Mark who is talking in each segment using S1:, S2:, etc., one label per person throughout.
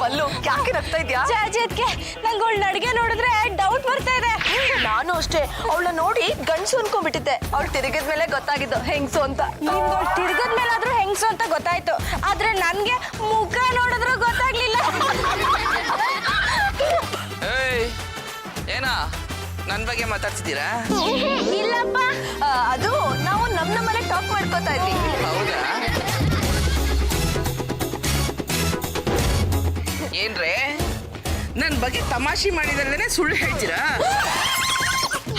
S1: ಪಲ್ಲು ಯಾಕೆ ನಗ್ತಾ ಇದ್ಯಾ?
S2: ಅದಕ್ಕೆ ನಂಗೆ ಅವಳ ಅಡಿಗೆ ನೋಡಿದ್ರೆ ಡೌಟ್ ಬರ್ತಾ ಇದೆ.
S1: ನಾನು ಅಷ್ಟೇ ಅವಳನ್ನ ನೋಡಿ ಗಂಡಸು ಅನ್ಕೊಂಡ್ಬಿಟ್ಟಿದ್ದೆ. ಅವಳು ತಿರುಗಿದ್ಮೇಲೆ ಗೊತ್ತಾಗಿದ್ದು ಹೆಂಗ್ಸು ಅಂತ.
S2: ನಿಮ್ಗೆ ತಿರುಗದ ಮೇಲಾದ್ರೂ ಹೆಂಗ್ಸು ಅಂತ ಗೊತ್ತಾಯ್ತು, ಆದ್ರೆ ನನ್ಗೆ ಮುಖ ನೋಡಿದ್ರು ಗೊತ್ತಾಗ್ಲಿಲ್ಲ.
S3: ಏನಾ ನನ್ ಬಗ್ಗೆ ಮಾತಾಡ್ತಿದ್ದೀರಾ?
S2: ಇಲ್ಲಪ್ಪ,
S1: ಅದು ನಾವು ನಮ್ಮನೆ ಟಾಕ್ ಮಾಡ್ಕೋತಾ ಇದ್ವಿ.
S3: ಹೌದಾ? ಏನ್ರೇ ನನ್ ಬಗ್ಗೆ ತಮಾಷೆ ಮಾಡಿದಲ್ಲೇನೆ ಸುಳ್ಳು ಹೇಳ್ತೀರಾ?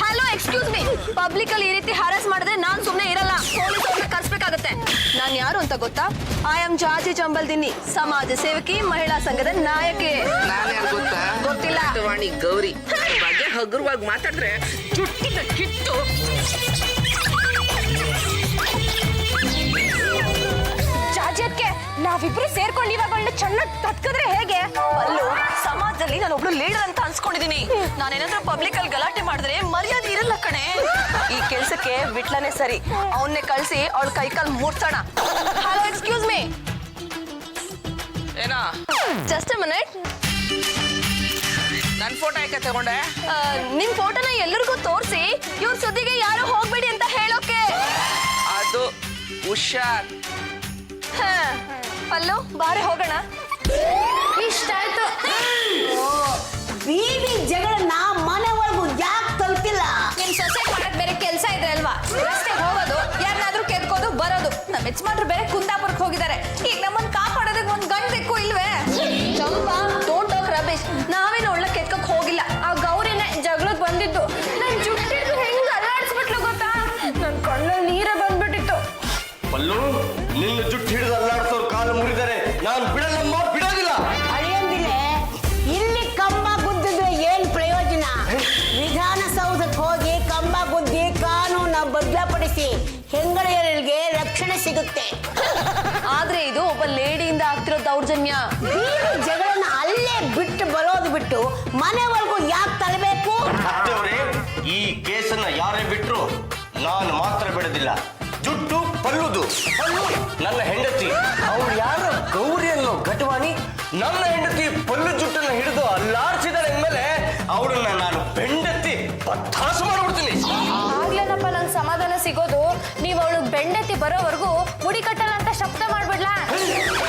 S1: Hello, excuse me. ಪಬ್ಲಿಕ್ ಅಲ್ಲಿ ಈ ರೀತಿ ಹರಾಸ್ ಮಾಡಿದ್ರೆ ನಾನ್ ಸುಮ್ನೆ ಇರಲ್ಲ. ಪೊಲೀಸ್ ಅವ್ರನ್ನ ಕರ್ಸ್ಬೇಕಾಗತ್ತೆ. ನಾನ್ ಯಾರು ಅಂತ ಗೊತ್ತಾ? ಐ ಆಮ್ ಜಾಜಿ ಚಂಬಲ್ದಿನಿ, ಸಮಾಜ ಸೇವಕಿ, ಮಹಿಳಾ ಸಂಘದ ನಾಯಕಿ.
S3: ನಾನು ಯಾರು ಗೊತ್ತಾ?
S1: ಗೊತ್ತಿಲ್ಲ.
S3: ವಾಣಿ ಗೌರಿ. ಬಗ್ಗೆ ಹಗುರವಾಗಿ ಮಾತಾಡಿದ್ರೆ ಚುಟ್ಟಿನ ಕಿತ್ತು.
S2: ಜಾಜತ್ಗೆ ನಾವಿಬ್ರು ಸೇರ್ಕೊಂಡು ಇವಾಗ ಅವಳನ್ನ ಚೆನ್ನಾಗಿ ತತ್ಕಿದ್ರೆ ಹೇಗೆ?
S1: ಅಲ್ಲೂ ಸಮಾಜದಲ್ಲಿ ನಾನು ಒಬ್ಳು ಲೀಡರ್ ಅಂತ ಅನ್ಸ್ಕೊಂಡಿದೀನಿ. ನಾನೇನಾದ್ರೂ ಪಬ್ಲಿಕ್ ಅಲ್ಲಿ ಗಲಾಟೆ ಮಾಡಿದ್ರೆ ಮರ್ಯಾದೆ ಇರಲ್ಲ ಕಣೆ. ಈ ಕೆಲ್ಸಕ್ಕೆ ಬಿಟ್ಲನೆ ಸರಿ. ಅವನ್ನೇ ಕಳ್ಸಿ ಅವಳ ಕೈಕಾಲ್ ಮೂಡ್ಸೋಣ. Hello, excuse me.
S3: ಏನಾ?
S1: Just a minute.
S3: ನನ್ ಫೋಟೋ ಯಾಕೆ ತಗೊಂಡೆ?
S1: ನಿಮ್ ಫೋಟೋನ ಎಲ್ಲರಿಗೂ ತೋರಿಸಿ ಇವ್ರ ಸುದ್ದಿಗೆ ಯಾರು ಹೋಗ್ಬೇಡಿ ಅಂತ ಹೇಳೋಕೆ.
S3: ಅದು ಹುಷಾರ್.
S1: ಪಲ್ಲು, ಬಾರೆ ಹೋಗೋಣ.
S2: ಇಷ್ಟ ಆಯ್ತು.
S4: ಬೀದಿ ಜಗಳನ್ನ ಮನೆವರೆಗೂ ಯಾಕೆ ತಲುಪಿಲ್ಲ?
S2: ನಿಮ್ ಸೊಸೆ ಮಾಡಕ್ ಬೇರೆ ಕೆಲಸ ಇದೆ ಅಲ್ವಾ? ರಸ್ತೆ ಹೋಗೋದು, ಯಾರನ್ನಾದ್ರೂ ಕೆದ್ಕೋದು ಬರೋದು. ನಮ್ಮ ಯಜಮಾನ್ರು ಬೇರೆ ಕುಂದಾಪುರಕ್ಕೆ ಹೋಗಿದ್ದಾರೆ. ಈಗ ನಮ್ಮನ್ನ ಕಾಪಾಡೋದಕ್ಕೆ ಒಂದ್ ಗಂಡ್ ಬೇಕು ಇಲ್ವೇ?
S1: ಚಂಪಾ, ಡೋಂಟ್ ಟಾಕ್ ರಬೇಶ್. ನಾವೇನು ಒಳ್ಳೆ ಕೆತ್ಕಕ್ ಹೋಗಿಲ್ಲ.
S2: ಆ ಗೌರಿನೇ ಜಗಳಕ್ಕೆ ಬಂದಿದ್ದು. ನನ್ ಜುಟ್ಟಿದ್ದು ಹೆಂಗ್ ಅಲ್ಲಾಡಿಸ್ಬಿಟ್ಲು ಗೊತ್ತಾ? ನನ್ ಕಣ್ಣಲ್ಲಿ ನೀರೇ ಬಂದ್ಬಿಟ್ಟಿತ್ತು.
S5: ಪಲ್ಲು, ನಿನ್ನ ಜುಟ್ಟು ಹಿಡಿದು ಅಲ್ಲಾಡ್ಸೋರು ಕಾಲು ಮುರಿದರೆ ನಾನು ಬಿಡಲ್ಲಮ್ಮ, ಬಿಡೋದಿಲ್ಲ.
S4: ಅಳಿಯಂದಿಲೆ, ಇಲ್ಲಿ ಕಂಬ ಗುದ್ದಿದ್ರೆ ಏನ್ ಪ್ರಯೋಜನ? ವಿಧಾನಸೌಧಕ್ಕೆ ಹೋಗಿ ಕಂಬ ಗುದ್ದಿ ಕಾನೂನ ಬದಲಾಪಡಿಸಿ ಹೆಂಗಳೆಯರಿಗೆ ರಕ್ಷಣೆ ಸಿಗುತ್ತೆ.
S1: ಆದ್ರೆ ಇದು ಒಬ್ಬ ಲೇಡಿಯಿಂದ ಆಗ್ತಿರೋ ದೌರ್ಜನ್ಯ.
S4: ಬೀದಿ ಜಗಳನ್ನ ಅಲ್ಲೇ ಬಿಟ್ಟು ಬರೋದು ಬಿಟ್ಟು ಮನೆವರೆಗೂ ಯಾಕೆ ತರಬೇಕು?
S5: ಅತ್ತೆಯವರೇ, ಈ ಕೇಸನ್ನ ಯಾರೇ ಬಿಟ್ರು ನಾನು ಮಾತ್ರ ಬಿಡೋದಿಲ್ಲ. ಜುಟ್ಟು ಪಲ್ಲುದು. ಪಲ್ಲು ನನ್ನ ಹೆಂಡತಿ. ಅವಳು ಯಾರು? ಗೌರಿ ಅನ್ನೋ ಘಟವಾಣಿ ನನ್ನ ಹೆಂಡತಿ ಪಲ್ಲು ಜುಟ್ಟನ್ನ ಹಿಡಿದು ಅಲ್ಲಾಡಿಸಿದಾಳೆ ಅಂದ್ಮೇಲೆ ಅವಳನ್ನ ನಾನು ಬೆಂಡತಿ ಬತ್ತಾಸು ಮಾಡ್ಬಿಡ್ತೀನಿ.
S2: ಆಗ್ಲೇನಪ್ಪ ನಂಗೆ ಸಮಾಧಾನ ಸಿಗೋದು. ನೀವು ಅವಳು ಬೆಂಡೆತ್ತಿ ಬರೋವರೆಗೂ ಮುಡಿ ಕಟ್ಟಲ್ಲ ಅಂತ ಶಬ್ದ ಮಾಡ್ಬಿಡ್ಲಾ?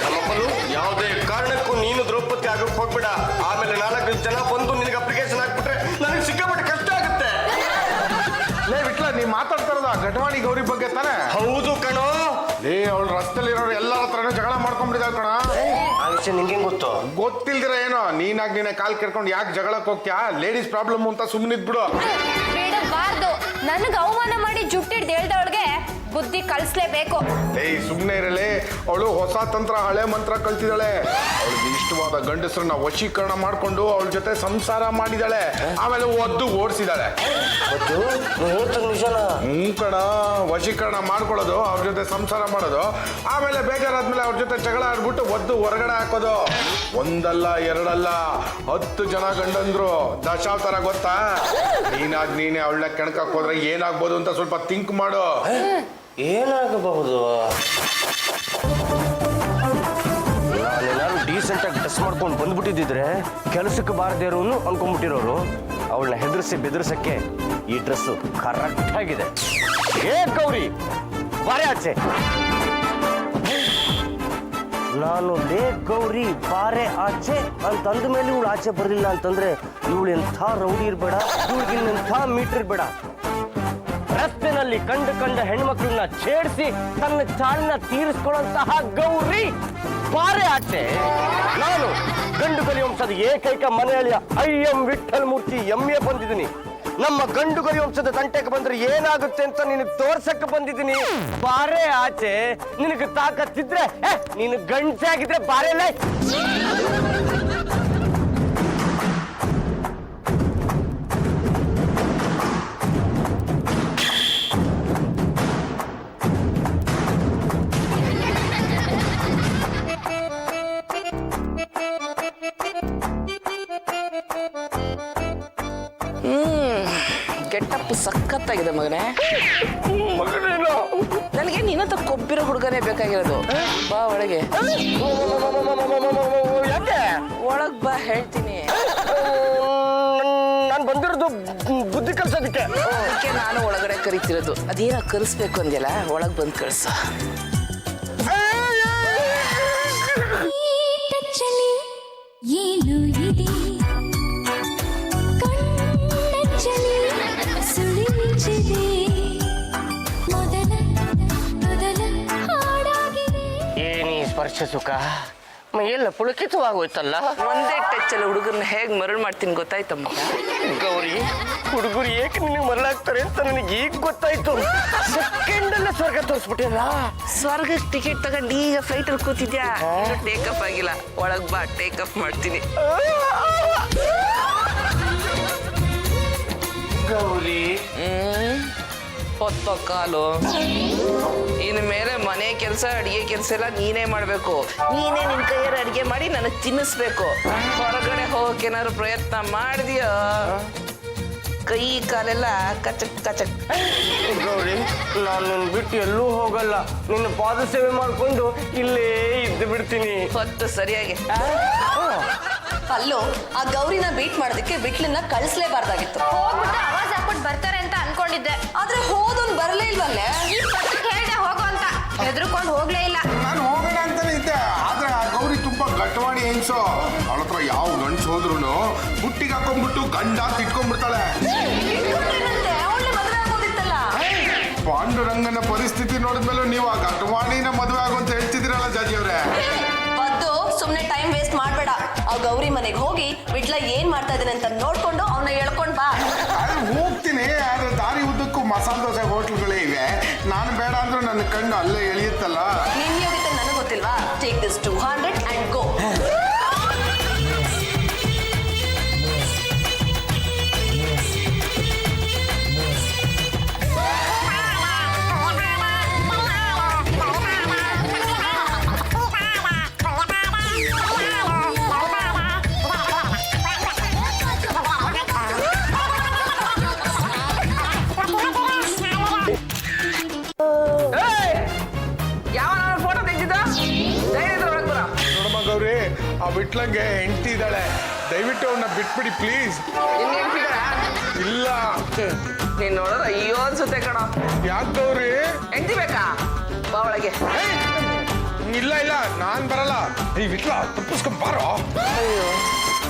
S5: ನಮ್ಮ ಪಲ್ಲು, ಯಾವುದೇ ಕಾರಣಕ್ಕೂ ನೀನು ದ್ರೌಪದಿ ಆಗಕ್ಕೆ ಹೋಗ್ಬೇಡ. ಆಮೇಲೆ 4 ಜನ ಬಂದು ನಿನಗೆ ಅಪ್ಲಿಕೇಶನ್ ಹಾಕ್ಬಿಟ್ರೆ ನನಗೆ ಸಿಕ್ಕಾಪಟ್ಟೆ ಕಷ್ಟ ಆಗುತ್ತೆ.
S6: ಲೇ ವಿಟ್ಲ, ನೀವ್ ಮಾತಾಡ್ತಾ ಇರೋದ ಘಟವಾಣಿ ಗೌರಿ ಬಗ್ಗೆ ತಾನೆ?
S5: ಹೌದು ಕಣೋ.
S6: ಲೇ, ಅವಳು ರಸ್ತೆಲಿರೋರು ಎಲ್ಲರ ಹತ್ರನೂ ಜಗಳ ಮಾಡ್ಕೊಂಡ್ಬಿಟ್ಟಿದ್ದಾಳೆ ಕಣ.
S5: ಆ ವಿಷಯ ನಿಂಗೆ ಗೊತ್ತು?
S6: ಗೊತ್ತಿಲ್ದಿರ ಏನೋ ನೀನೇ ಕಾಲ್ ಕೆರ್ಕೊಂಡು ಯಾಕೆ ಜಗಳಕ್ಕೆ ಹೋಗ್ತೀಯಾ? ಲೇಡೀಸ್ ಪ್ರಾಬ್ಲಮ್ ಅಂತ ಸುಮ್ಮನಿದ್ಬಿಡು.
S2: ಬಿಡಬಾರ್ದು. ನನಗೆ ಅವಮಾನ ಮಾಡಿ ಜುಟ್ಟಿಡ್ದು ಹೇಳ್ದವಳಿಗೆ ಬುದ್ಧಿ ಕಲಿಸ್ಲೇಬೇಕು.
S6: ಏಯ್, ಸುಮ್ಮನೆ ಇರಲಿ. ಅವಳು ಹೊಸ ತಂತ್ರ, ಹಳೆ ಮಂತ್ರ ಕಲ್ತಿದ್ದಾಳೆ. ಅವಳಿಗೆ ಇಷ್ಟವಾದ ಗಂಡಸರನ್ನ ವಶೀಕರಣ ಮಾಡ್ಕೊಂಡು ಅವಳ ಜೊತೆ ಸಂಸಾರ ಮಾಡಿದಾಳೆ. ಆಮೇಲೆ ಒದ್ದು ಓಡಿಸಿದಾಳೆ. ಕಣ, ವಶೀಕರಣ ಮಾಡ್ಕೊಳ್ಳೋದು, ಅವ್ರ ಜೊತೆ ಸಂಸಾರ ಮಾಡೋದು, ಆಮೇಲೆ ಬೇಜಾರಾದ್ಮೇಲೆ ಅವ್ರ ಜೊತೆ ಜಗಳ ಆಡ್ಬಿಟ್ಟು ಒದ್ದು ಹೊರಗಡೆ ಹಾಕೋದು. ಒಂದಲ್ಲ ಎರಡಲ್ಲ 10 ಜನ ಗಂಡಂದ್ರು. ದಶಾವತಾರ ಗೊತ್ತಾ? ನೀನೇ ಅವಳನ್ನ ಕೆಣಕಕ್ಕೆ ಹೋದ್ರೆ ಏನಾಗ್ಬೋದು ಅಂತ ಸ್ವಲ್ಪ ಥಿಂಕ್ ಮಾಡು.
S5: ಏನಾಗಬಹುದು? ನಾನೇನಾದ್ರು ಡೀಸೆಂಟ್ ಆಗಿ ಡ್ರೆಸ್ ಮಾಡ್ಕೊಂಡು ಬಂದ್ಬಿಟ್ಟಿದ್ರೆ ಕೆಲಸಕ್ಕೆ ಬಾರದೇ ಇರೋನು ಅನ್ಕೊಂಡ್ಬಿಟ್ಟಿರೋರು. ಅವಳನ್ನ ಹೆದರ್ಸಿ ಬೆದರ್ಸಕ್ಕೆ ಈ ಡ್ರೆಸ್ ಕರೆಕ್ಟ್ ಆಗಿದೆ. ಏ ಗೌರಿ, ಬಾರೆ ಆಚೆ. ನಾನು ಲೇ ಗೌರಿ ಬಾರೆ ಆಚೆ ಅಂತಂದ ಮೇಲೆ ಇವಳು ಆಚೆ ಬರಲಿಲ್ಲ ಅಂತಂದ್ರೆ ಇವಳು ಎಂಥ ರೌಡಿ ಇರ್ಬೇಡ, ಇವಳಿಗೆ ಎಂಥ ಮೀಟರ್ ಇರ್ಬೇಡ. ರಸ್ತೆನಲ್ಲಿ ಕಂಡ ಹೆಣ್ಮಕ್ಳನ್ನ ಛೇಡಿಸಿ ತನ್ನ ಚಾಳಿನ ತೀರಿಸ್ಕೊಳ್ಳುವಂತಹ ಗೌರಿ ಬಾರೆ ಆಚೆ. ನಾನು ಗಂಡು ಗಲಿ ವಂಶದ ಏಕೈಕ ಮನೆಯಲ್ಲಿಯ ಐಎಂ ವಿಠಲ್ ಮೂರ್ತಿ ಎಮ್ಮೆ ಬಂದಿದ್ದೀನಿ. ನಮ್ಮ ಗಂಡು ಗಲಿ ವಂಶದ ತಂಟೆಗೆ ಬಂದ್ರೆ ಏನಾಗುತ್ತೆ ಅಂತ ನಿನಗೆ ತೋರ್ಸಕ್ಕೆ ಬಂದಿದ್ದೀನಿ. ಬಾರೆ ಆಚೆ. ನಿನಗೆ ತಾಕತ್ತಿದ್ರೆ, ನೀನು ಗಂಡಸೆ ಆಗಿದ್ರೆ ಬಾರೆಲ್ಲ.
S3: ಗೆಟಪ್ ಸಖತ್ತಾಗಿದೆ ಮಗನೇ.
S5: ಮಗನೇನು
S3: ನನಗೆ ನಿನ್ನಂತ ಕೊಬ್ಬಿರೋ ಹುಡುಗನೇ ಬೇಕಾಗಿರೋದು. ಬಾ ಒಳಗೆ.
S5: ಯಾಕೆ
S3: ಒಳಗ್ ಬಾ ಹೇಳ್ತೀನಿ.
S5: ನಾನು ಬಂದಿರೋದು ಬುದ್ಧಿ ಕಲ್ಸೋದಕ್ಕೆ.
S3: ಅದಕ್ಕೆ ನಾನು ಒಳಗಡೆ ಕರಿತಿರೋದು. ಅದೇನ ಕರೆಸ್ಬೇಕು ಅಂದ್ಯಲ್ಲ, ಒಳಗ್ ಬಂದು ಕಳ್ಸ.
S7: ಟಚ್ಚಲಿ ಏನು ಇದೆ ಕಣ್ಣಚ್ಚಲಿ ಸುಳಿಚಿದೆ ಮೊದಲ ಮೊದಲ ಹಾಡಾಗಿದೆ.
S5: ಏನಿ ಸ್ಪರ್ಶ ಸುಖ ಮೈಯೆಲ್ಲ ಪುಳಕಿತವಾಗೋಯ್ತಲ್ಲ.
S3: ಒಂದೇ ಟಚ್ಚಲ್ಲಿ ಹುಡುಗರನ್ನ ಹೇಗ್ ಮರಳು ಮಾಡ್ತೀನಿ ಗೊತ್ತಾಯ್ತಮ್ಮ.
S5: ಗೌರಿ, ಹುಡುಗರು ಏಕೆ ನಿನಗೆ ಮರಳಾಗ್ತಾರೆ ಅಂತ ನನಗೆ ಈಗ ಗೊತ್ತಾಯ್ತು. ಸೆಕೆಂಡಲ್ಲೇ ಸ್ವರ್ಗ ತೋರಿಸ್ಬಿಟ್ಟಿಲ್ಲ.
S3: ಸ್ವರ್ಗಕ್ಕೆ ಟಿಕೆಟ್ ತಗೊಂಡು ಈಗ ಫ್ಲೈಟ್ ಅಲ್ಲಿ ಕೂತಿದ್ಯಾ? ಟೇಕಪ್ ಆಗಿಲ್ಲ. ಒಳಗ್ ಬಾ, ಟೇಕಪ್ ಮಾಡ್ತೀನಿ.
S5: ಗೌರಿ,
S3: ಹೊತ್ತ ಕಾಲು. ಇನ್ ಮೇಲೆ ಮನೆ ಕೆಲಸ, ಅಡಿಗೆ ಕೆಲಸ ಎಲ್ಲ ನೀನೇ ಮಾಡ್ಬೇಕು. ನೀನೇ ನಿನ್ ಕೈಯಾರ ಅಡಿಗೆ ಮಾಡಿ ನನಗ್ ತಿನ್ನಿಸ್ಬೇಕು. ಹೊರಗಡೆ ಹೋಗಕ್ಕೇನಾದ್ರು ಪ್ರಯತ್ನ ಮಾಡಿದ್ಯೋ ಕೈ ಕಾಲೆಲ್ಲ ಕಚಕ್ ಕಚಕ್.
S5: ಗೌರಿ, ನಾನು ನಿನ್ನ ಬಿಟ್ಟು ಎಲ್ಲೂ ಹೋಗಲ್ಲ. ನಿನ್ನ ಪಾದ ಸೇವೆ ಮಾಡ್ಕೊಂಡು ಇಲ್ಲೇ ಇದ್ದು ಬಿಡ್ತೀನಿ.
S3: ಹೊತ್ತು ಸರಿಯಾಗಿ.
S1: ಅಲ್ಲೋ ಆ ಗೌರಿನ ಬೀಟ್ ಮಾಡೋದಕ್ಕೆ ವಿಟ್ಲನ್ನ ಕಳಿಸ್ಲೇಬಾರ್ದಾಗಿತ್ತು.
S2: ಹೋಗ್ಬಿಟ್ಟು ಆವಾಜ್ ಹಾಕ್ಬಿಟ್ಟು ಬರ್ತಾರೆ ಅಂತ ಅನ್ಕೊಂಡಿದ್ದೆ.
S1: ಆದ್ರೆ ಹೋದವ್ನು ಬರಲೇ ಇಲ್ವಲ್ಲೇ.
S2: ಈ ಪತ್ರಕ್ಕೆ ಹೇಳ್ದೆ ಹೋಗು ಅಂತ, ಹೆದರ್ಕೊಂಡು ಹೋಗ್ಲೇ ಇಲ್ಲ.
S6: ನಾನು ಹೋಗೋಣ ಅಂತಾನೆ ಇದ್ದೆ, ಆದ್ರೆ ಆ ಗೌರಿ ತುಂಬಾ ಗಟ್ಟವಾಣಿ ಹೆಂಗ್ಸು. ಅವಳ ಹತ್ರ ಯಾವ ಗಂಡ್ಸ್ ಹೋದ್ರು ಬುಟ್ಟಿಗೆ ಹಾಕೊಂಡ್ಬಿಟ್ಟು ಗಂಡ ತಿಟ್ಕೊಂಡ್ಬಿಡ್ತಾಳೆ.
S1: ಅವಳೇ ಮದುವೆ ಆಗೋದಿತ್ತಲ್ಲ.
S6: ಪಾಂಡುರಂಗನ ಪರಿಸ್ಥಿತಿ ನೋಡಿದ್ಮೇಲೆ ನೀವು ಆ ಗಟ್ಟವಾಣಿನ ಮದುವೆ ಆಗು ಅಂತ ಹೇಳ್ತಿದ್ದೀರಲ್ಲ ಜಾಜಿ ಅವ್ರೆ.
S1: ಪದ್ದು ಸುಮ್ನೆ ಟೈಮ್ ವೇಸ್ಟ್ ಮಾಡ್ಬೇಡ. ಆ ಗೌರಿ ಮನೆಗೆ ಹೋಗಿ ವಿಟ್ಲ ಏನ್ ಮಾಡ್ತಾ ಇದ್ದಾನೆ ಅಂತ ನೋಡ್ಕೊಂಡು ಅವನ್ನ ಎಳ್ಕೊಂಡ್ ಬಾ.
S6: ಹೋಗ್ತೀನಿ, ಆದ್ರೆ ದಾರಿ ಉದ್ದಕ್ಕೂ ಮಸಾಲೆ ದೋಸೆ ಹೋಟ್ಲ್ಗಳೇ ಇವೆ. ನಾನು ಬೇಡ ಅಂದ್ರೂ ನನ್ನ ಕಣ್ಣು ಅಲ್ಲೇ ಎಳೆಯುತ್ತಲ್ಲ.
S1: ನಿನ್ ಯೋಗ್ಯತೆ ನನಗೆ ಗೊತ್ತಿಲ್ವಾ? Take this 200 and go.
S3: ಯಾವ ಫೋಟೋ ತೆಗ್ದಿದ್ದ? ಒಳಗ್ ಬರ.
S6: ನೋಡಮ್ಮ ಗೌರಿ, ಆ ವಿಟ್ಲಂಗೆ ಹೆಂಡತಿ ಇದ್ದಾಳೆ. ದಯವಿಟ್ಟು ಅವನ್ನ ಬಿಟ್ಬಿಡಿ ಪ್ಲೀಸ್. ಇಲ್ಲ.
S3: ನೀನ್ ನೋಡಿದ್ರೆ ಅಯ್ಯೋ ಅನ್ಸುತ್ತೆ ಕಣ.
S6: ಯಾಕೆ ಗೌರಿ?
S3: ಹೆಂಡತಿ ಬೇಕಾ? ಬಾ ಒಳಗೆ.
S6: ಇಲ್ಲ ಇಲ್ಲ, ನಾನ್ ಬರಲ್ಲ. ಈ ವಿಟ್ಲ ತಪ್ಪಿಸ್ಕೊಂಡ್ ಬಾರೋ.
S5: ಅಯ್ಯೋ,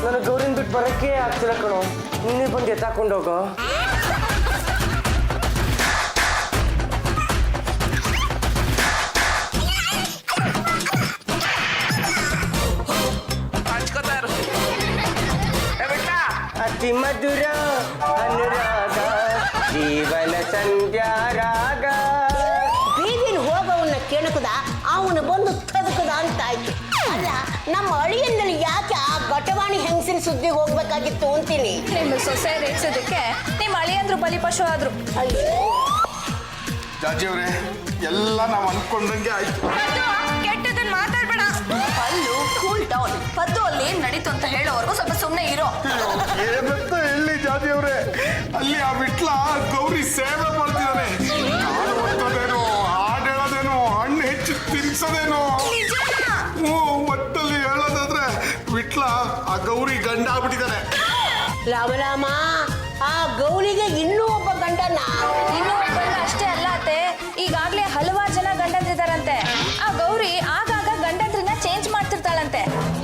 S5: ನನಗೆ ಗೌರಿನ ಬಿಟ್ಟು ಬರೋಕ್ಕೆ ಆಗ್ತಿಲ್ಲ ಕಣೋ. ನೀನೇ ಬಂದು ಎತ್ತಾಕೊಂಡು ಹೋಗೋ.
S3: ಹಂಚ್ಕೋತಾರು.
S5: ಅತಿ ಮಧುರ ಅನುರಾಗ ಜೀವನ ಸಂಧ್ಯಾ ರಾಗ.
S4: ಬೀದಿನ ಹೋಗವನ್ನ ಕೆಣಕದ ಅವನು ಬಂದು ತದಕದ ಅಂತ ಆಯ್ತು. ಅಲ್ಲ, ನಮ್ಮ ಅಳಿಯಂದಲ್ಲಿ ಯಾಕೆ ಆ ಗಟವಾಣಿ ಹೆಂಗಸಿನ ಸುದ್ದಿಗೆ ಹೋಗ್ಬೇಕಾಗಿತ್ತು ಅಂತೀನಿ.
S2: ನಿಮ್ಮ ಸೊಸೆ ರೇಗ್ಸೋದಕ್ಕೆ ನಿಮ್ಮ ಅಳಿಯಂದ್ರು ಬಲಿಪಶು ಆದ್ರು.
S4: ಅಯ್ಯೋ,
S6: ಜಾಜಿ ಅವ್ರೆ, ಎಲ್ಲ ನಾವು ಅನ್ಕೊಂಡಂಗೆ ಆಯ್ತು.
S2: ಕೆಟ್ಟದನ್ನ ಮಾತಾಡ್ಬೇಡ.
S1: ಅಲ್ಲೂ ಕೂಲ್ ಡೌನ್. ಪದ್ದು ಅಲ್ಲಿ ಏನ್ ನಡೀತು ಅಂತ ಹೇಳೋವರೆಗೂ ಸ್ವಲ್ಪ ಸುಮ್ನೆ ಇರೋ.
S6: ಏನಂತ ಹೇಳಿ ಜಾಜಿ ಅವ್ರೆ, ಅಲ್ಲಿ ಆ ವಿಟ್ಲ ಗೌರಿ ಸೇವೆ ಮಾಡ್ತಿದ್ದಾನೆ. ಹಾಡು ಒತ್ತೋದೇನೋ, ಹಾಡು ಹೇಳೋದೇನೋ, ಹಣ್ಣು ಹೆಚ್ಚು ತಿನ್ಸೋದೇನೋ. ಒಟ್ಟಲ್ಲಿ ಹೇಳೋದಾದ್ರೆ ವಿಟ್ಲ ಆ ಗೌರಿ ಗಂಡ ಆಗ್ಬಿಟ್ಟಿದ್ದಾನೆ.
S4: ರಾಮರಾಮ, ಆ ಗೌರಿಗೆ ಇನ್ನೂ ಒಬ್ಬ ಗಂಡನ.
S2: ಇನ್ನೂ ಗಂಡ ಅಷ್ಟೇ ಅಲ್ಲ ಅತ್ತೆ, ಈಗಾಗ್ಲೇ ಹಲವಾರು ಜನ ಗಂಡಂದ್ರಿದಾರಂತೆ. ಆ ಗೌರಿ ಆಗಾಗ ಗಂಡಂದ್ರನ್ನ ಚೇಂಜ್ ಮಾಡ್ತಿರ್ತಾಳಂತೆ.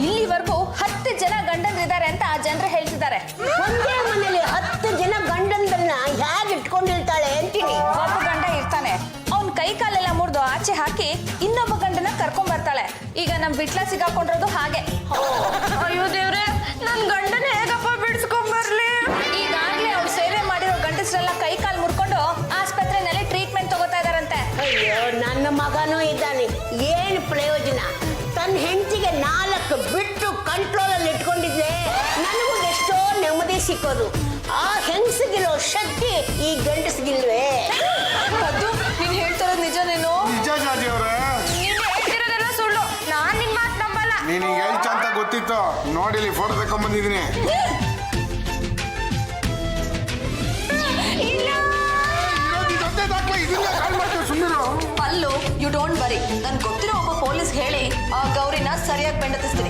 S2: ಇಲ್ಲಿವರೆಗೂ 10 ಜನ ಗಂಡಂದ್ರಿದ್ದಾರೆ ಅಂತ ಆ ಜನರು ಹೇಳ್ತಿದ್ದಾರೆ.
S4: ಒಂದೇ ಮನೇಲಿ 10 ಜನ ಗಂಡಂದ್ರನ್ನ ಹೇಗೆ ಇಟ್ಕೊಂಡಿರ್ತಾಳೆ ಅಂತೀನಿ.
S2: ಒಬ್ಬ ಗಂಡ ಇರ್ತಾನೆ, ಅವ್ನ್ ಕೈ ಕಾಲೆಲ್ಲ ಮುರಿದು ಆಚೆ ಹಾಕಿ ಇನ್ನೊಬ್ಬ ಗಂಡನ ಕರ್ಕೊಂಡ್ ಬರ್ತಾಳೆ. ಈಗ ನಮ್ ಬಿಟ್ಲ ಸಿಗಾಕೊಂಡಿರೋದು ಹಾಗೆ. ಅಯ್ಯೋ ದೇವ್ರೆ, ನನ್ ಗಂಡನ ಹೇಗಪ್ಪ ಬಿಡಿಸ್ಕೊಂಡ್ ಬರ್ಲಿ? ಈಗಾಗ್ಲೇ ಅವ್ಳು ಸೇವೆ ಮಾಡಿರೋ ಗಂಡಸ್ರೆಲ್ಲ ಕೈ ಕಾಲು ಮುರ್ಕೊಂಡು ಆಸ್ಪತ್ರೆನಲ್ಲಿ ಟ್ರೀಟ್ಮೆಂಟ್ ತಗೋತಾ ಇದಾರಂತೆ.
S4: ಅಯ್ಯೋ, ನನ್ನ ಮಗನೂ ಇದ್ದಾನೆ. ಏನು ಪ್ರಯೋಜನ? ತನ್ನ ಹೆಂಡತಿಗೆ 4 ಬಿಟ್ಟು ಕಂಟ್ರೋಲಲ್ಲಿ ಇಟ್ಕೊಂಡಿದ್ದೆ ನನಗೂ ಎಷ್ಟೋ ನೆಮ್ಮದಿ ಸಿಕ್ಕೋದು. ಆ ಹೆಂಗಸಿಗಿರೋ ಶಕ್ತಿ ಈ ಗಂಡಸಿಗಿಲ್ವೇ?
S1: ಪದ್ದು, ನೀನ್ ಹೇಳ್ತಿರೋದು ನಿಜನೇನೋ?
S6: ನಿಜ ಜಾಜಿ ಅವ್ರೆ,
S2: ನೀನ್ ಹೇಳ್ತಿರೋದೆಲ್ಲ ಸುಳ್ಳು. ನಾನ್ ನಿನ್ ಮಾತು ನಂಬಲ್ಲ.
S6: ನೀನಿಗೆ ಹೇಳ್ತ ಅಂತ ಗೊತ್ತಿತ್ತು. ನೋಡಿಲಿ ಫೋಟೋ ತಕೊಂಡ್ಬಂದಿದ್ದೀನಿ.
S1: ಸರಿಯಾಗಿ ಬೆಂಡತಿಸ್ತೀನಿ.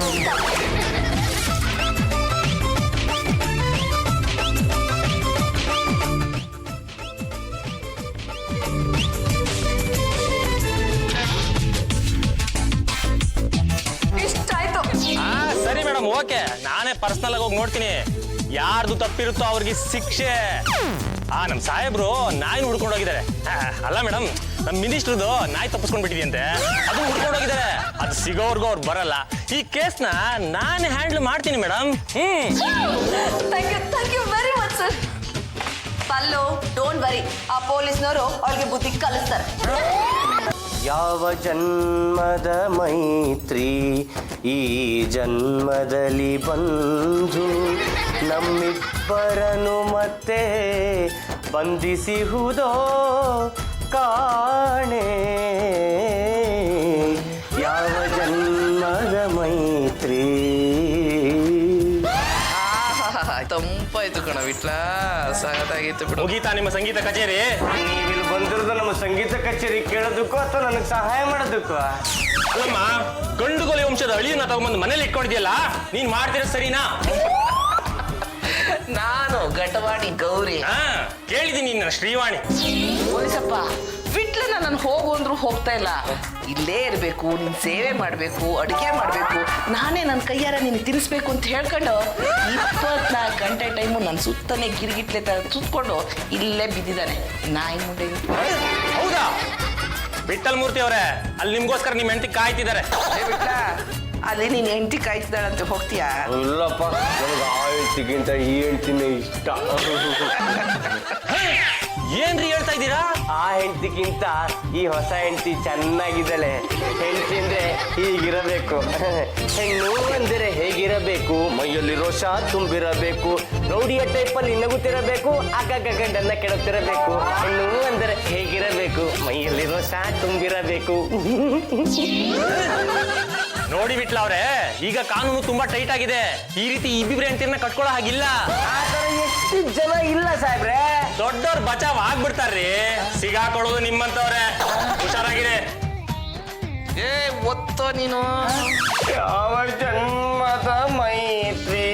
S1: ಇಷ್ಟಾಯ್ತು.
S8: ಸರಿ ಮೇಡಮ್, ಓಕೆ. ನಾನೇ ಪರ್ಸನಲ್ ಆಗಿ ಹೋಗಿ ನೋಡ್ತೀನಿ. ಯಾರ್ದು ತಪ್ಪಿರುತ್ತೋ ಅವ್ರಿಗೆ ಶಿಕ್ಷೆ. ನಮ್ ಸಾಹೇಬ್ರು ನಾಯಿನ ಹುಡ್ಕೊಂಡು ಹೋಗಿದ್ದಾರೆ. ಅಲ್ಲ ಮೇಡಮ್, ನಮ್ ಮಿನಿಸ್ಟ್ರದು ನಾಯಿ ತಪ್ಪಿಸ್ಕೊಂಡ್ ಬಿಟ್ಟಿದ್ಯಂತೆ, ಅದು ಹುಡ್ಕೊಂಡು ಹೋಗಿದ್ದಾರೆ. ಅದು ಸಿಗೋವರ್ಗೂ ಅವ್ರು ಬರಲ್ಲ. ಈ ಕೇಸ್ನ ನಾನೇ ಹ್ಯಾಂಡಲ್ ಮಾಡ್ತೀನಿ madam.
S1: Thank you very much sir. Pallu, don't worry, ಆ ಪೊಲೀಸ್ನವರು ಅವಳಿಗೆ ಬುದ್ಧಿ ಕಲಿಸ್ತಾರೆ.
S5: ಯಾವ ಜನ್ಮದ ಮೈತ್ರಿ ಈ ಜನ್ಮದಲ್ಲಿ ಬಂಧು ನಮ್ಮಿಬ್ಬರನ್ನು ಮತ್ತೆ ಬಂಧಿಸಿಹುದೋ ಕಾಣೆ. ಯಾವ ಜನ್ಮದ ಮೈತ್ರಿ.
S3: ತಂಪಾಯ್ತು ಕಣ ವಿಟ್ಲ, ಸಗತ್ತಾಗಿತ್ತು ಬಿಡು.
S8: ಮುಗೀತಾ ನಿಮ್ಮ ಸಂಗೀತ ಕಚೇರಿ?
S5: ನೀವಿಲ್ಲಿ ಬಂದಿರೋದು ನಮ್ಮ ಸಂಗೀತ ಕಚೇರಿ ಕೇಳೋದಕ್ಕೂ ಅಥವಾ ನನಗೆ ಸಹಾಯ ಮಾಡೋದಕ್ಕೂ?
S8: ಅಲ್ಲಮ್ಮ, ಗಂಡುಗೊಲೆ ವಂಶದ ಅಳಿಯನ್ನ ತಗೊಂಬಂದು ಮನೇಲಿ ಇಟ್ಕೊಂಡಿದ್ಯಲ್ಲ, ನೀನ್ ಮಾಡ್ತೀರ ಸರಿನಾ?
S3: ನಾನು ಗಟವಾಣಿ ಗೌರಿ.
S8: ಕೇಳಿದೀನಿ ನಿನ್ನ ಶ್ರೀವಾಣಿ.
S3: ಪೊಲೀಸಪ್ಪ, ವಿಟ್ಲನ್ನ ನಾನು ಹೋಗು ಅಂದ್ರು ಹೋಗ್ತಾ ಇಲ್ಲ. ಇಲ್ಲೇ ಇರಬೇಕು, ನಿನ್ ಸೇವೆ ಮಾಡಬೇಕು, ಅಡುಗೆ ಮಾಡಬೇಕು, ನಾನೇ ನನ್ನ ಕೈಯಾರ ನೀನು ತಿನ್ನಿಸ್ಬೇಕು ಅಂತ ಹೇಳ್ಕೊಂಡು 24 ಗಂಟೆ ಟೈಮು ನನ್ನ ಸುತ್ತನೇ ಗಿರಿಗಿಟ್ಲೆ ಸುತ್ಕೊಂಡು ಇಲ್ಲೇ ಬಿದ್ದಿದ್ದಾನೆ ನಾಯಿ ಮುಂಡೆ.
S8: ಹೌದಾ? ವಿಠಲ್ ಮೂರ್ತಿ ಅವರೇ, ಅಲ್ಲಿ ನಿಮ್ಗೋಸ್ಕರ ನಿಮ್ ಹೆಂಡತಿ ಕಾಯ್ತಿದ್ದಾರೆ.
S3: ಅಲ್ಲಿ ನೀನ್ ಹೆಂಡತಿ ಕಾಯ್ತಿದ್ದಾಳಂತ ಹೋಗ್ತೀಯಾ?
S5: ಇಲ್ಲಪ್ಪ, ನನಗೆ ಆ ಹೆಂಡತಿಗಿಂತ ಈ ಹೆಂಡತಿನೇ ಇಷ್ಟ.
S8: ಏನ್ರಿ ಹೇಳ್ತಾ ಇದ್ದೀರಾ?
S5: ಆ ಹೆಂಡತಿಗಿಂತ ಈ ಹೊಸ ಹೆಂಡತಿ ಚೆನ್ನಾಗಿದ್ದಾಳೆ. ಹೆಂಡತಿ ಅಂದ್ರೆ ಹೀಗಿರಬೇಕು, ಹೆಣ್ಣು ಅಂದರೆ ಹೇಗಿರಬೇಕು, ಮೈಯಲ್ಲಿ ರೋಷ ತುಂಬಿರಬೇಕು, ರೌಡಿಯ ಟೈಪಲ್ಲಿ ನಗುತ್ತಿರಬೇಕು, ಆಗಾಗ ಗಂಡನ್ನ ಕೆಡುತ್ತಿರಬೇಕು. ಹೆಣ್ಣು ಅಂದರೆ ಹೇಗಿರಬೇಕು, ಮೈಯಲ್ಲಿ ರೋಷ ತುಂಬಿರಬೇಕು.
S8: ನೋಡಿ ವಿಟ್ಲ ಅವ್ರೆ, ಈಗ ಕಾನೂನು ತುಂಬಾ ಟೈಟ್ ಆಗಿದೆ. ಈ ರೀತಿ ಇಬ್ಬಿಬ್ರೆ ಹೆಂಡತಿಯನ್ನ ಕಟ್ಕೊಳ್ಳೋ ಹಾಗಿಲ್ಲ.
S5: ಆ ಥರ ಎಷ್ಟು ಜನ ಇಲ್ಲ ಸಾಹೇಬ್ರೆ.
S8: ದೊಡ್ಡವ್ರು ಬಚಾವ್ ಆಗ್ಬಿಡ್ತಾರ್ರಿ, ಸಿಗಾಕೊಳ್ಳೋದು ನಿಮ್ಮಂತವ್ರೆ. ಹುಷಾರಾಗಿದೆ.
S3: ಏ ಒತ್ತೋ ನೀನು.
S5: ಯಾವ ಜನ್ಮದ ಮೈತ್ರಿ.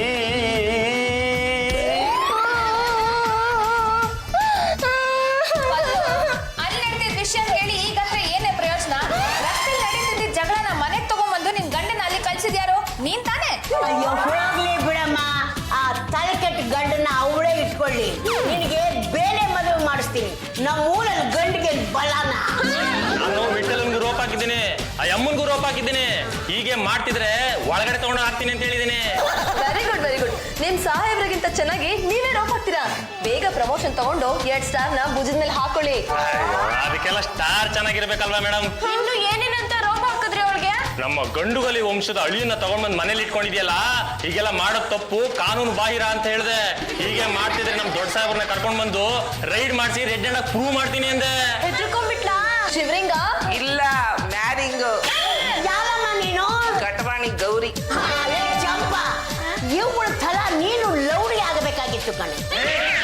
S2: ಅಲ್ಲಿ ನಡೆದಿದ್ದ ವಿಷಯ ಹೇಳಿ ಈಗಂದ್ರೆ ಏನೇ ಪ್ರಯೋಜನ? ರಸ್ತೆ ನಡೀತಿದ್ದ ಜಗಳನ ಮನೆಗ್ ತಗೊಂಡ್ಬಂದು ನಿನ್ ಗಂಡನ ಅಲ್ಲಿ ಕಳ್ಸಿದ್ಯಾರು? ನೀನ್ ತಾನೇ?
S4: ಅಯ್ಯೋ ಹೋಗ್ಲಿ ಬಿಡಮ್ಮ, ಆ ತಲೆ ಕೆಟ್ಟ ಗಂಡನ್ನ ಅವಳೇ ಇಟ್ಕೊಳ್ಳಿ. ನಿನಗೆ ಬೇರೆ ಮದುವೆ ಮಾಡಿಸ್ತೀನಿ. ನಮ್ಮ ಊರಲ್ಲಿ ಗಂಡಿಗೆ ಬಲನ.
S8: ನಾನು ವಿಠಲನ್ಗೂ ರೋಪ್ ಹಾಕಿದ್ದೀನಿ, ಆ ಅಮ್ಮನ್ಗೂ ರೋಪ್ ಹಾಕಿದ್ದೀನಿ. ಹೀಗೆ ಮಾಡ್ತಿದ್ರೆ ಒಳಗಡೆ ತಗೊಂಡು ಹಾಕ್ತೀನಿ ಅಂತ ಹೇಳಿದ್ದೀನಿ.
S1: Very good very good. ನಿಮ್ ಸಾಹೇಬ್ರಿಗಿಂತ ಚೆನ್ನಾಗಿ ನೀವೇ ರೋಪ್ ಹಾಕ್ತೀರಾ. ಬೇಗ ಪ್ರಮೋಷನ್ ತಗೊಂಡು 2 ಸ್ಟಾರ್ನ ಭುಜದ ಮೇಲೆ ಹಾಕೊಳ್ಳಿ.
S8: ಅದಕ್ಕೆಲ್ಲ ಸ್ಟಾರ್ ಚೆನ್ನಾಗಿರ್ಬೇಕಲ್ವಾ ಮೇಡಮ್?
S2: ಇನ್ನು ಏನೇನಂತ ರೋಪ ಹಾಕಿದ್ರಿ ಅವಳಿಗೆ?
S8: ನಮ್ಮ ಗಂಡುಗಲಿ ವಂಶದ ಅಳಿಯನ್ನ ತಗೊಂಡ್ಬಂದ್ ಮನೇಲಿ ಇಟ್ಕೊಂಡಿದ್ಯಲ್ಲ, ಹೀಗೆಲ್ಲ ಮಾಡೋದ್ ತಪ್ಪು, ಕಾನೂನು ಬಾಹಿರ ಅಂತ ಹೇಳಿದೆ. ಹೀಗೆ ಮಾಡ್ತಿದ್ರೆ ನಮ್ ದೊಡ್ಡ ಸಾಹೇಬ್ರನ್ನ ಕರ್ಕೊಂಡ್ ಬಂದು ರೈಡ್ ಮಾಡಿಸಿ ರೆಡ್ ಹ್ಯಾಂಡ್ ಪ್ರೂವ್ ಮಾಡ್ತೀನಿ ಅಂದೆ.
S2: ಹೆದರ್ಕೊಂಡ್ಬಿಟ್ಲಾ?
S1: ಶಿವರಿಂಗ
S3: ಇಲ್ಲ, ಮ್ಯಾರಿಂಗ್.
S4: ಯಾವಮ್ಮ ನೀನು?
S3: ಗಟವಾಣಿ ಗೌರಿ.
S4: ಚಂಪ, ಇವುಗಳ ಥರ ನೀನು ಲೌಡಿ ಆಗಬೇಕಾಗಿತ್ತು ಕಣೆ.